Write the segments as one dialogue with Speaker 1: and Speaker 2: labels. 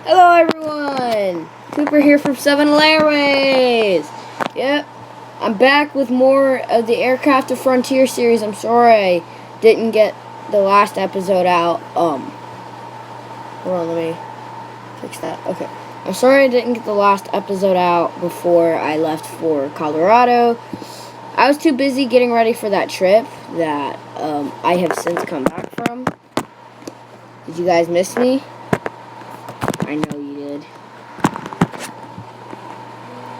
Speaker 1: Hello everyone! Cooper here from 7 Airways. Yep, I'm back with more of the Aircraft of Frontier series. I'm sorry I didn't get the last episode out. Hold on, let me fix that. Okay. I'm sorry I didn't get the last episode out before I left for Colorado. I was too busy getting ready for that trip that I have since come back from. Did you guys miss me? I know you did.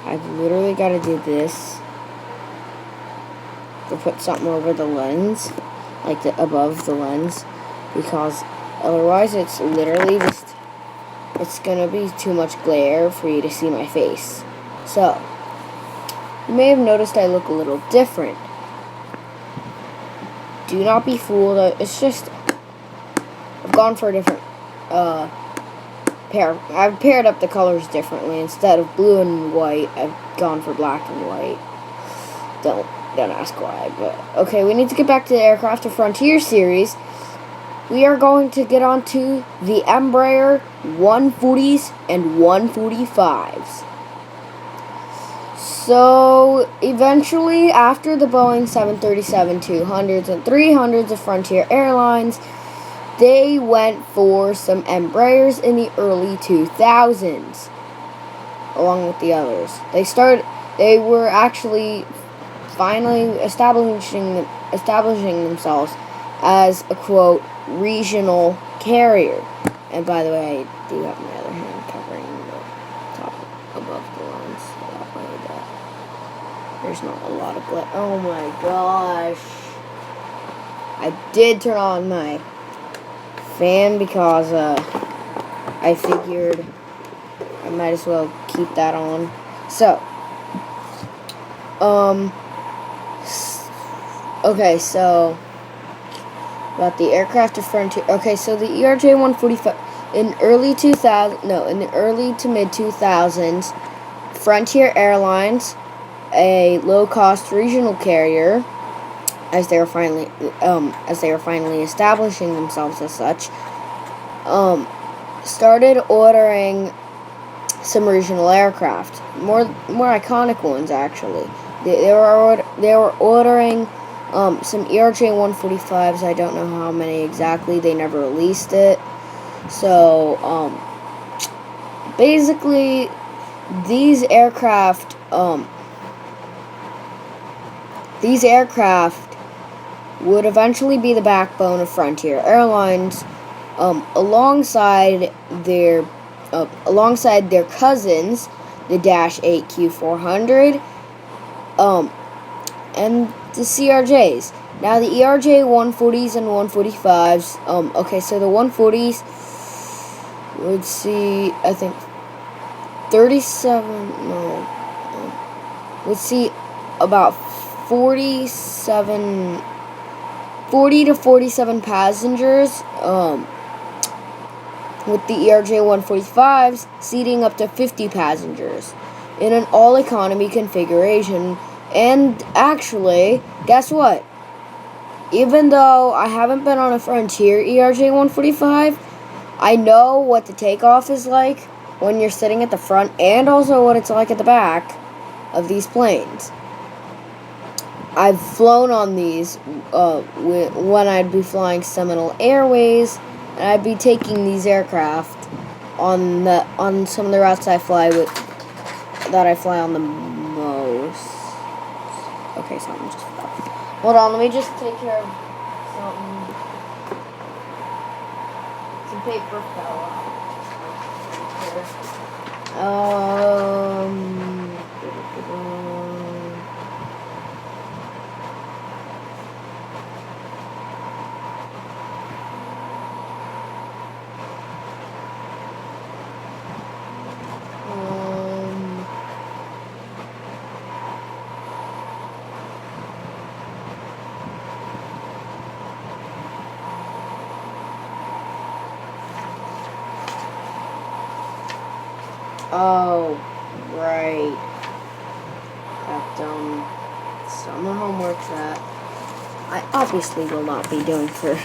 Speaker 1: I've literally got to do this to put something over the lens, like above the lens, because otherwise it's literally just, it's going to be too much glare for you to see my face. So, you may have noticed I look a little different. Do not be fooled. It's just, I've gone for a different I've paired up the colors differently. Instead of blue and white, I've gone for black and white. Don't ask why, but okay, we need to get back to the Aircraft of Frontier series. We are going to get onto the Embraer 140s and 145s. So, eventually, after the Boeing 737-200s and 300s of Frontier Airlines, they went for some Embraers in the early 2000s, along with the others. They were actually finally establishing themselves as a, quote, regional carrier. And by the way, I do have my other hand covering the top above the lens, so that way that there's not a lot of glare. Oh my gosh. I did turn on my fan because I figured I might as well keep that on. So, okay, so about the Aircraft of Frontier. Okay, so the ERJ140 in the early to mid 2000s, Frontier Airlines, a low-cost regional carrier, as they were finally establishing themselves as such, started ordering some regional aircraft, more iconic ones actually. They were ordering some ERJ145s. I don't know how many exactly. They never released it. So basically, these aircraft would eventually be the backbone of Frontier Airlines, alongside their cousins, the Dash 8 Q400, and the CRJs. Now the ERJ140s and 145s. Okay, so the 140s would see, I think, 37. No, would see about 40 to 47 passengers, with the ERJ145s seating up to 50 passengers in an all-economy configuration. And actually, guess what? Even though I haven't been on a Frontier ERJ145, I know what the takeoff is like when you're sitting at the front, and also what it's like at the back of these planes. I've flown on these when I'd be flying Seminole Airways, and I'd be taking these aircraft on some of the routes I fly on the most. Okay, something just fell. Hold on, let me just take care of something. Some paper fell out. Oh, right. Got done summer homework that I obviously will not be doing for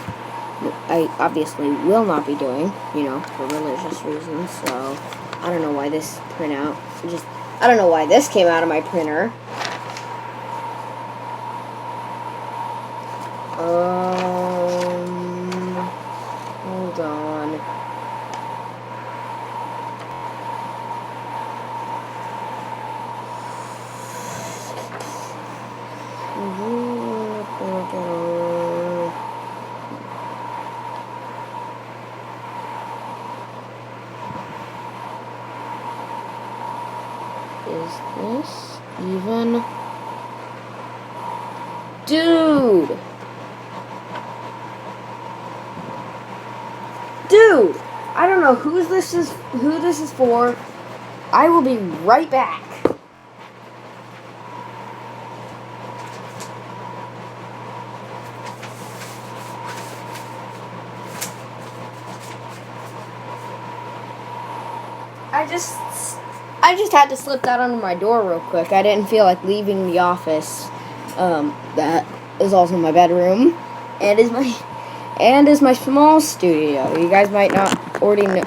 Speaker 1: I obviously will not be doing, for religious reasons. So I don't know why this printout I don't know why this came out of my printer. Hold on. Is this even? Dude! Dude! I don't know who this is for. I will be right back. I just had to slip that under my door real quick. I didn't feel like leaving the office. That is also my bedroom, and is my small studio. You guys might not already know.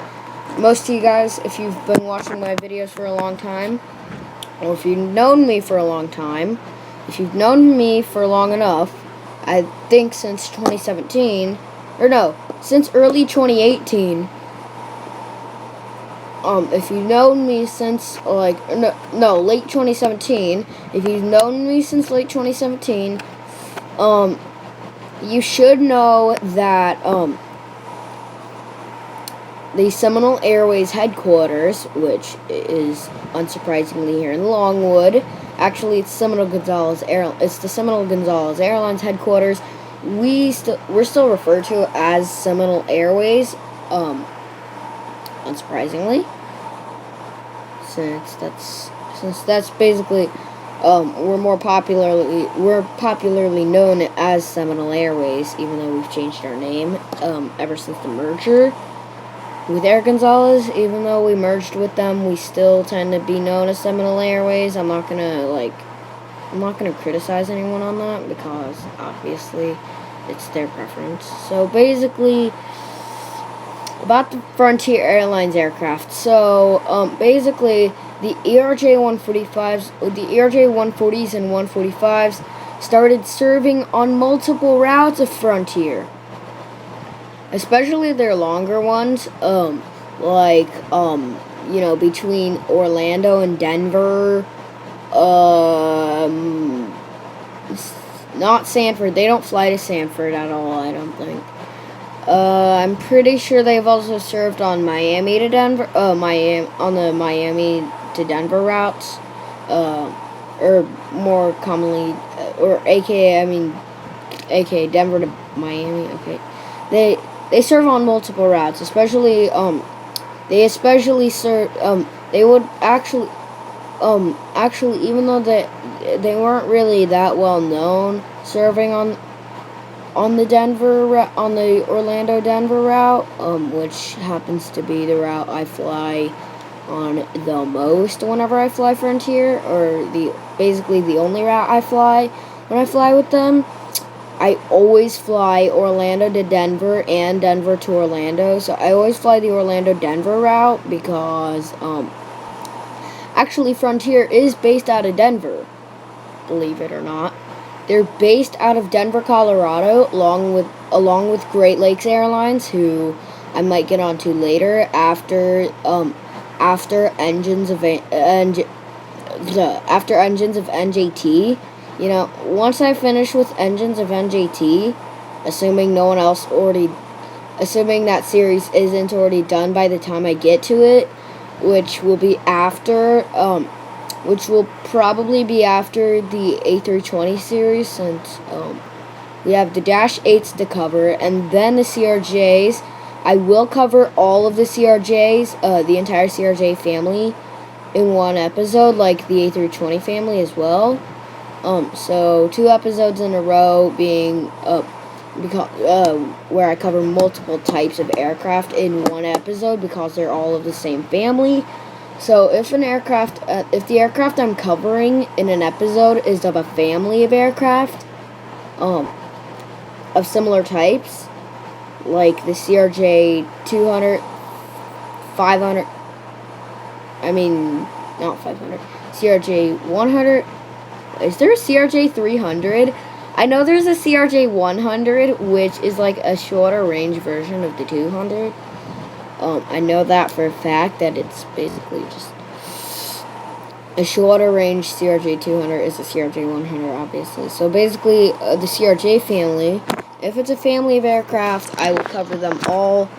Speaker 1: Most of you guys, if you've been watching my videos for a long time, or if you've known me for a long time, if you've known me for long enough, I think since 2017, or no, since early 2018. If you've known me since, late 2017, if you've known me since late 2017, you should know that, the Seminole Airways headquarters, which is unsurprisingly here in Longwood, actually it's the Seminole Gonzalez Airlines headquarters. We're still referred to as Seminole Airways, unsurprisingly, since that's basically we're popularly known as Seminole Airways, even though we've changed our name ever since the merger with Air Gonzalez. Even though we merged with them, we still tend to be known as Seminole Airways. I'm not gonna criticize anyone on that, because obviously it's their preference. So basically, about the Frontier Airlines aircraft. So basically, the ERJ140s and 145s started serving on multiple routes of Frontier, especially their longer ones, between Orlando and Denver. Not Sanford. They don't fly to Sanford at all, I don't think. I'm pretty sure they've also served on Miami to Denver, on the Miami to Denver routes, or more commonly, aka Denver to Miami. Okay, they serve on multiple routes, especially they would actually even though they weren't really that well known serving on the Orlando Denver route, which happens to be the route I fly on the most whenever I fly Frontier, or basically the only route I fly when I fly with them. I always fly Orlando to Denver and Denver to Orlando, so I always fly the Orlando-Denver route because, actually Frontier is based out of Denver, believe it or not. They're based out of Denver, Colorado, along with Great Lakes Airlines, who I might get onto later after engines of NJT. Once I finish with engines of NJT, assuming that series isn't already done by the time I get to it, which will probably be after the A320 series, since we have the Dash 8s to cover, and then the CRJs. I will cover all of the CRJs, the entire CRJ family, in one episode, like the A320 family as well. So 2 episodes in a row being where I cover multiple types of aircraft in one episode, because they're all of the same family. So if the aircraft I'm covering in an episode is of a family of aircraft, of similar types, like the CRJ 200, 500. I mean, not 500. CRJ 100. Is there a CRJ 300? I know there's a CRJ 100, which is like a shorter range version of the 200. I know that for a fact, that it's basically just a shorter range. CRJ 200 is a CRJ 100, obviously. So basically, the CRJ family, if it's a family of aircraft, I will cover them all.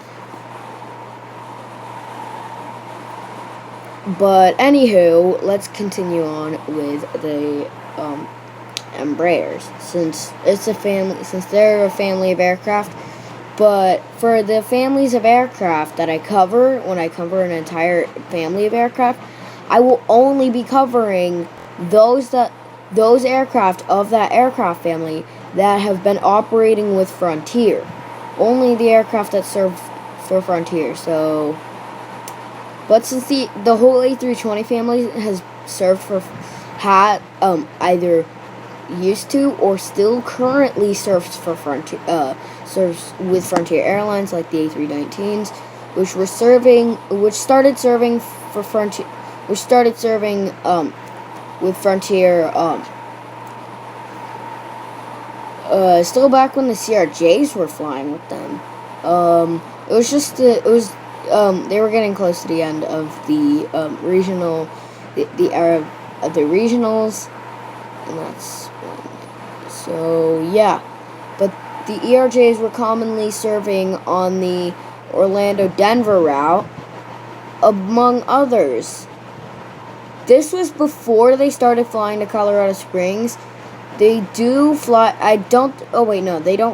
Speaker 1: But anywho, let's continue on with the Embraers, since they're a family of aircraft. But for the families of aircraft that I cover, when I cover an entire family of aircraft, I will only be covering those aircraft of that aircraft family that have been operating with Frontier. Only the aircraft that serve for Frontier. So, but since the whole A320 family has served for, either used to or still currently serves for Frontier, serves with Frontier Airlines, like the A319s, which started serving with Frontier, still back when the CRJs were flying with them. They were getting close to the end of the regional, the era of the regionals, and that's so yeah. But the ERJs were commonly serving on the Orlando-Denver route, among others. This was before they started flying to Colorado Springs. They do fly. They don't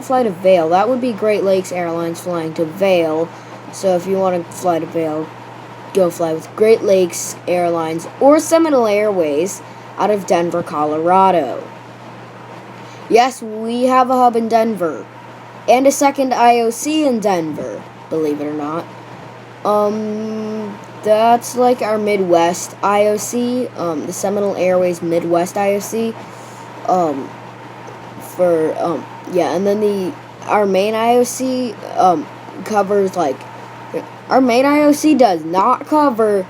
Speaker 1: fly to Vail. That would be Great Lakes Airlines flying to Vail. So if you want to fly to Vail, go fly with Great Lakes Airlines or Seminole Airways out of Denver, Colorado. Yes, we have a hub in Denver and a second IOC in Denver, believe it or not. That's like our Midwest IOC, the Seminole Airways Midwest IOC. And then our main IOC covers, like, our main IOC does not cover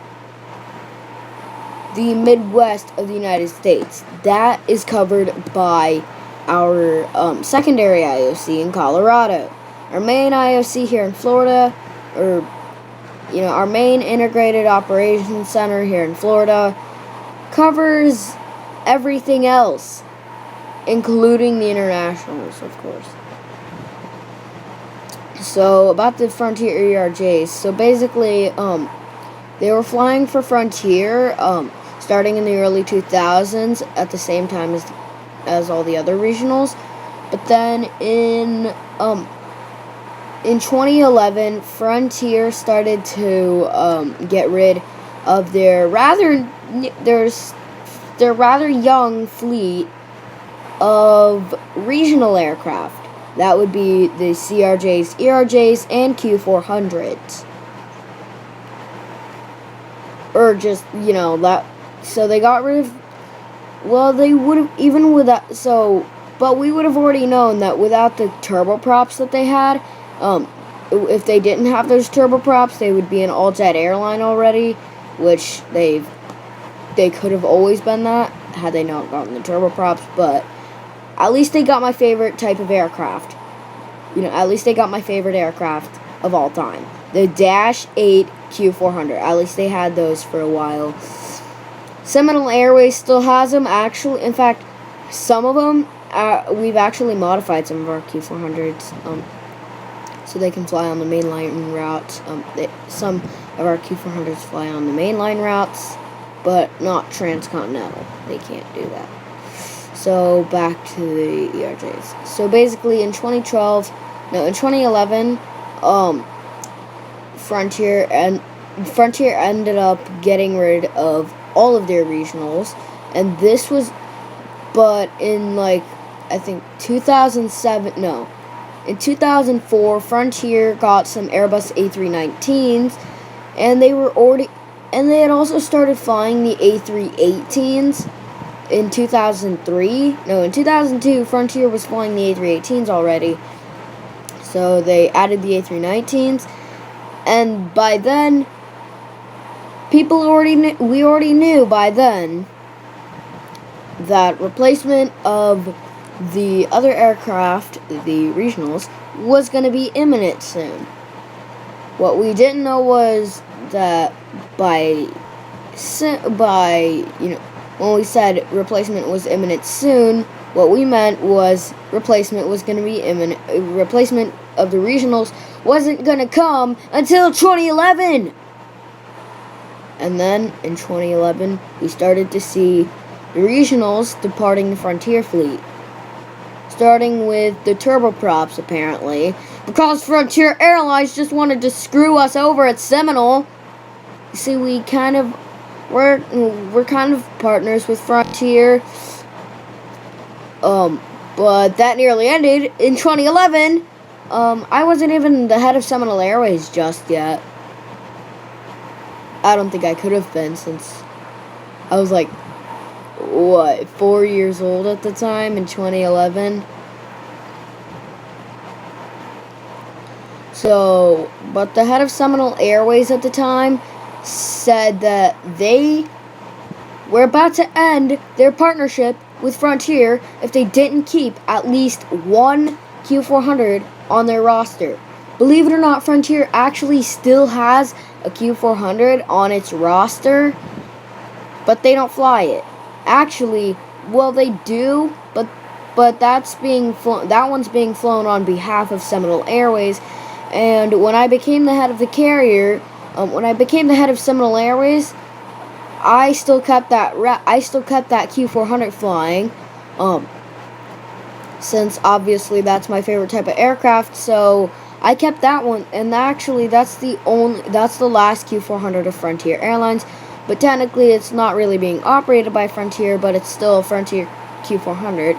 Speaker 1: the Midwest of the United States. That is covered by our secondary IOC in Colorado. Our main IOC here in Florida, our main integrated operations center here in Florida, covers everything else, including the internationals, of course. So, about the Frontier ERJs. So, basically, they were flying for Frontier, starting in the early 2000s, at the same time as all the other regionals. But then, in 2011, Frontier started to get rid of their rather young fleet of regional aircraft. That would be the CRJs, ERJs, and Q400s. Or just, that. So they got rid of. Well, they would have, even with that. So, but we would have already known that without the turboprops that they had, if they didn't have those turboprops, they would be an all-jet airline already, which they could have always been that had they not gotten the turboprops. But at least they got my favorite type of aircraft. At least they got my favorite aircraft of all time. The Dash 8 Q400. At least they had those for a while. Seminole Airways still has them, actually. In fact, some of them, we've actually modified some of our Q400s, so they can fly on the mainline routes. Some of our Q400s fly on the mainline routes, but not transcontinental. They can't do that. So, back to the ERJs. So, basically, in 2011, Frontier ended up getting rid of all of their regionals, and this was, but in, I think 2007, no, in 2004, Frontier got some Airbus A319s, and they had also started flying the A318s. In 2002, Frontier was flying the A318s already. So they added the A319s, and by then, we already knew by then that replacement of the other aircraft, the regionals, was going to be imminent soon. What we didn't know was that when we said replacement was imminent soon, what we meant was replacement was going to be imminent. Replacement of the regionals wasn't going to come until 2011. And then in 2011, we started to see the regionals departing the Frontier fleet. Starting with the turboprops, apparently, because Frontier Airlines just wanted to screw us over at Seminole. You see, we're kind of partners with Frontier. But that nearly ended in 2011. I wasn't even the head of Seminole Airways just yet. I don't think I could have been, since I was like, 4 years old at the time in 2011. So, but the head of Seminole Airways at the time said that they were about to end their partnership with Frontier if they didn't keep at least one Q400 on their roster. Believe it or not, Frontier actually still has a Q400 on its roster, but they don't fly it. Actually, well, they do, but that one's being flown on behalf of Seminole Airways. And when I became the head of the carrier, when I became the head of Seminole Airways, I still kept that Q400 flying, since obviously that's my favorite type of aircraft. So I kept that one, and actually that's the last Q400 of Frontier Airlines. But technically, it's not really being operated by Frontier, but it's still a Frontier Q400.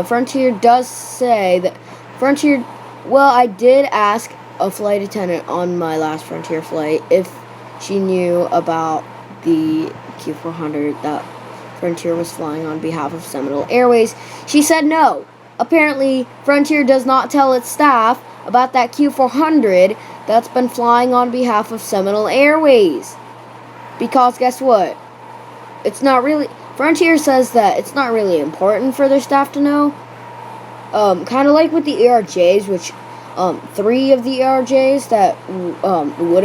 Speaker 1: Frontier does say that Frontier. Well, I did ask a flight attendant on my last Frontier flight if she knew about the Q400 that Frontier was flying on behalf of Seminole Airways. She said no. Apparently, Frontier does not tell its staff about that Q400 that's been flying on behalf of Seminole Airways. Because guess what? Frontier says that it's not really important for their staff to know. Kind of like with the ERJs, which 3 of the ERJs that would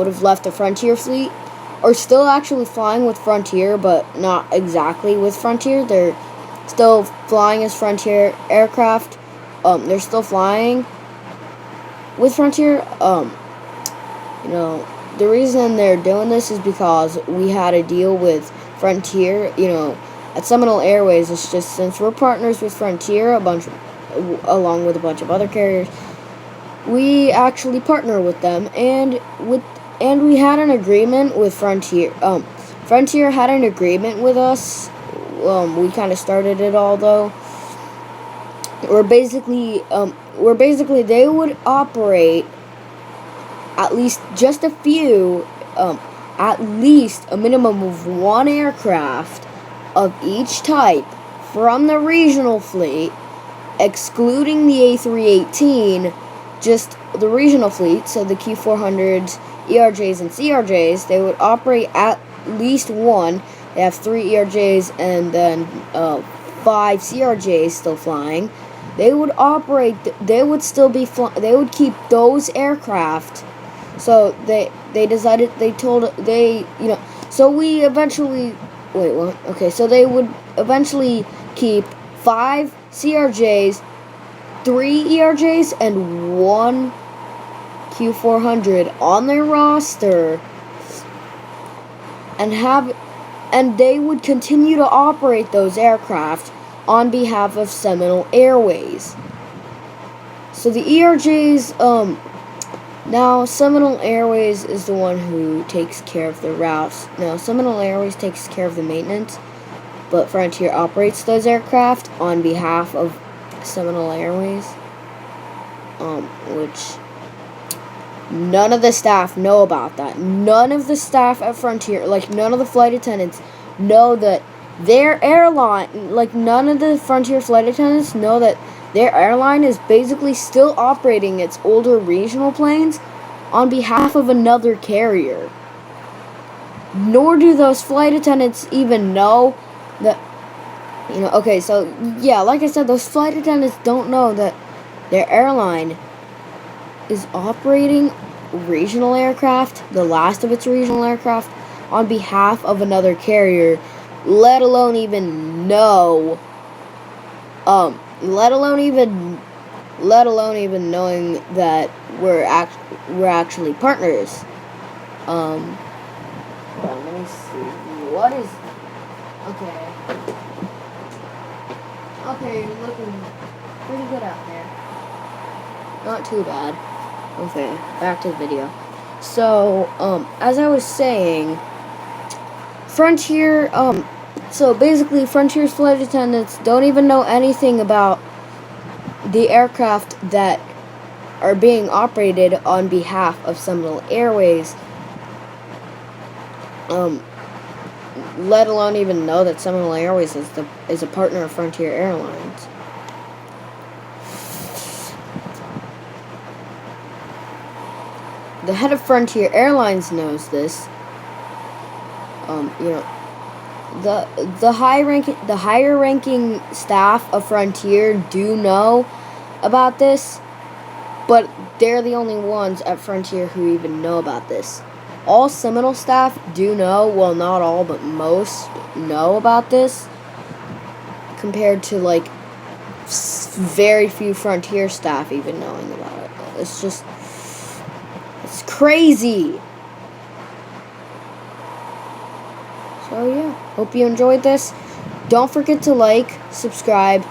Speaker 1: have left the Frontier fleet are still actually flying with Frontier, but not exactly with Frontier. They're still flying as Frontier aircraft. They're still flying with Frontier. The reason they're doing this is because we had a deal with Frontier, at Seminole Airways. It's just since we're partners with Frontier, along with a bunch of other carriers, we actually partner with them, and we had an agreement with Frontier. Frontier had an agreement with us. We kind of started it all, though. We're basically they would operate at least just a few, at least a minimum of one aircraft of each type from the regional fleet, excluding the A318, just the regional fleet, so the Q400s, ERJs, and CRJs. They would operate at least one. They have 3 ERJs and then 5 CRJs still flying. They would operate. They would still be. They would keep those aircraft. So So we eventually. Wait, what? Okay, so they would eventually keep 5 CRJs, 3 ERJs, and 1 Q400 on their roster, and they would continue to operate those aircraft on behalf of Seminole Airways. So the ERJs, now Seminole Airways is the one who takes care of the routes. Now Seminole Airways takes care of the maintenance, but Frontier operates those aircraft on behalf of Seminole Airways, which none of the staff know about that. None of the staff at Frontier, none of the flight attendants, know that their airline, none of the Frontier flight attendants know that their airline is basically still operating its older regional planes on behalf of another carrier. Nor do those flight attendants even know that, okay, so, yeah, like I said, those flight attendants don't know that their airline is operating regional aircraft, the last of its regional aircraft, on behalf of another carrier, let alone even know, let alone even knowing that we're actually partners. Hold on, let me see. What is... Okay, you're looking pretty good out there. Not too bad. Okay, back to the video. So, as I was saying, Frontier, so basically Frontier's flight attendants don't even know anything about the aircraft that are being operated on behalf of Seminole Airways, let alone even know that Seminole Airways is a partner of Frontier Airlines. The head of Frontier Airlines knows this. The higher ranking staff of Frontier do know about this, but they're the only ones at Frontier who even know about this. All Seminole staff do know, well, not all, but most know about this, compared to, like, very few Frontier staff even knowing about it. It's crazy. So, yeah, hope you enjoyed this. Don't forget to like, subscribe,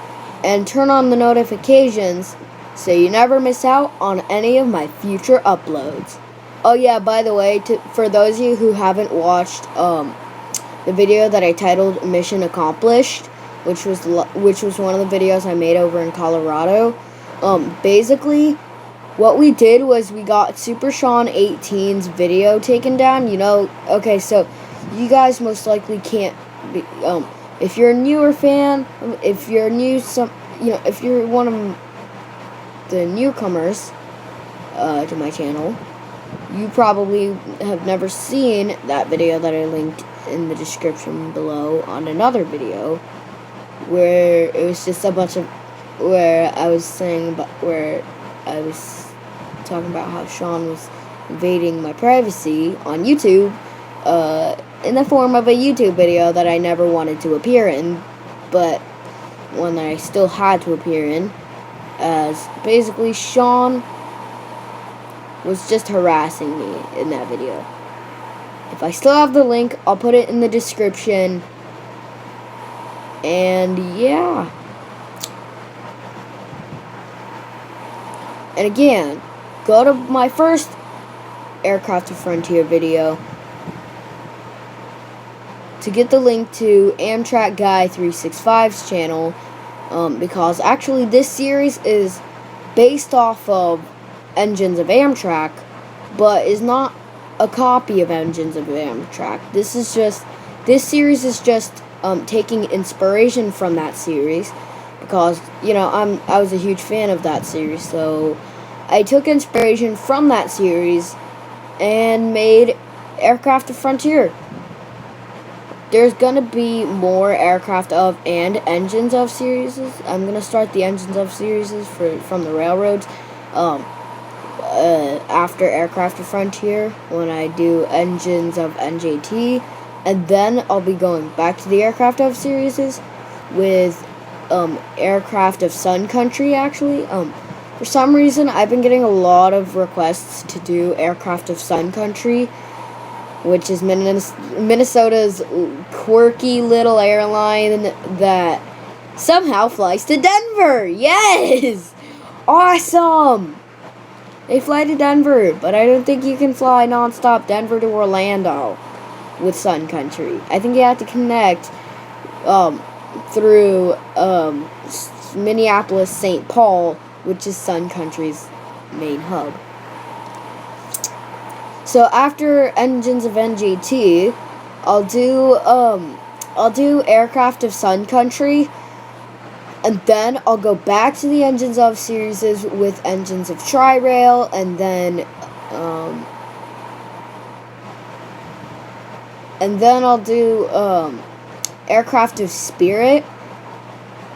Speaker 1: and turn on the notifications so you never miss out on any of my future uploads. Oh yeah, by the way, for those of you who haven't watched the video that I titled Mission Accomplished, which was one of the videos I made over in Colorado, basically what we did was we got Super Sean 18's video taken down. Okay, so you guys most likely can't be, if you're a newer fan, if you're if you're one of the newcomers to my channel, you probably have never seen that video that I linked in the description below on another video, where it was just a bunch of, where I was talking about how Sean was invading my privacy on YouTube, in the form of a YouTube video that I never wanted to appear in, but one that I still had to appear in, as basically Sean was just harassing me in that video. If I still have the link, I'll put it in the description. And yeah. And again, go to my first Aircraft of Frontier video to get the link to Amtrak Guy 365's channel, because actually this series is based off of Engines of Amtrak, but is not a copy of Engines of Amtrak. This series is just taking inspiration from that series, because I was a huge fan of that series, so I took inspiration from that series and made Aircraft of Frontier. There's gonna be more Aircraft of and Engines of series. I'm gonna start the Engines of series from the railroads after Aircraft of Frontier, when I do Engines of NJT, and then I'll be going back to the Aircraft of series with Aircraft of Sun Country. Actually, for some reason I've been getting a lot of requests to do Aircraft of Sun Country, which is Minnesota's quirky little airline that somehow flies to Denver. Yes! Awesome! They fly to Denver, but I don't think you can fly nonstop Denver to Orlando with Sun Country. I think you have to connect through Minneapolis, St. Paul, which is Sun Country's main hub. So after Engines of NJT, I'll do Aircraft of Sun Country, And then I'll go back to the Engines of series with Engines of Tri-Rail, and then I'll do Aircraft of Spirit,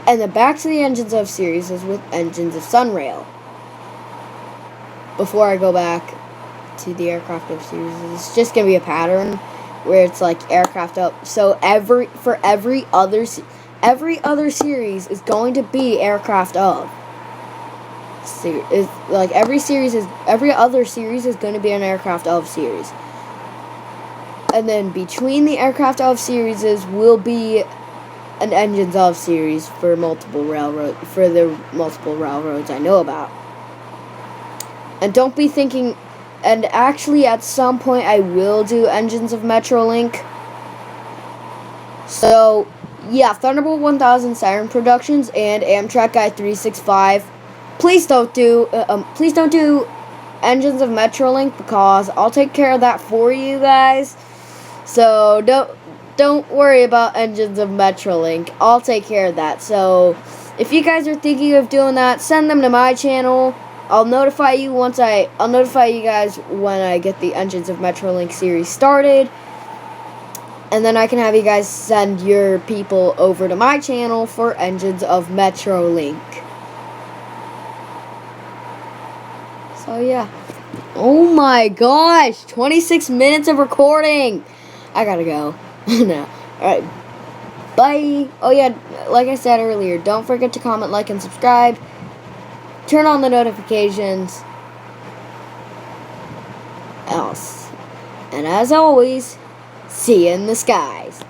Speaker 1: and then back to the Engines of series with Engines of Sunrail. Before I go back to the Aircraft of series, it's just gonna be a pattern where it's like Aircraft up. So every other series is going to be Aircraft of. Every other series is going to be an Aircraft of series. And then between the Aircraft of series will be an Engines of series for the multiple railroads I know about. And don't be thinking, and actually at some point I will do Engines of Metrolink. So yeah, Thunderbolt 1000, Siren Productions, and Amtrak Guy 365. Please don't do Engines of Metrolink, because I'll take care of that for you guys. So don't worry about Engines of Metrolink. I'll take care of that. So if you guys are thinking of doing that, send them to my channel. I'll notify you guys when I get the Engines of Metrolink series started. And then I can have you guys send your people over to my channel for Engines of Metrolink. So yeah. Oh my gosh, 26 minutes of recording. I gotta go. No. Alright. Bye. Oh yeah, like I said earlier, don't forget to comment, like, and subscribe. Turn on the notifications. And as always, see you in the skies.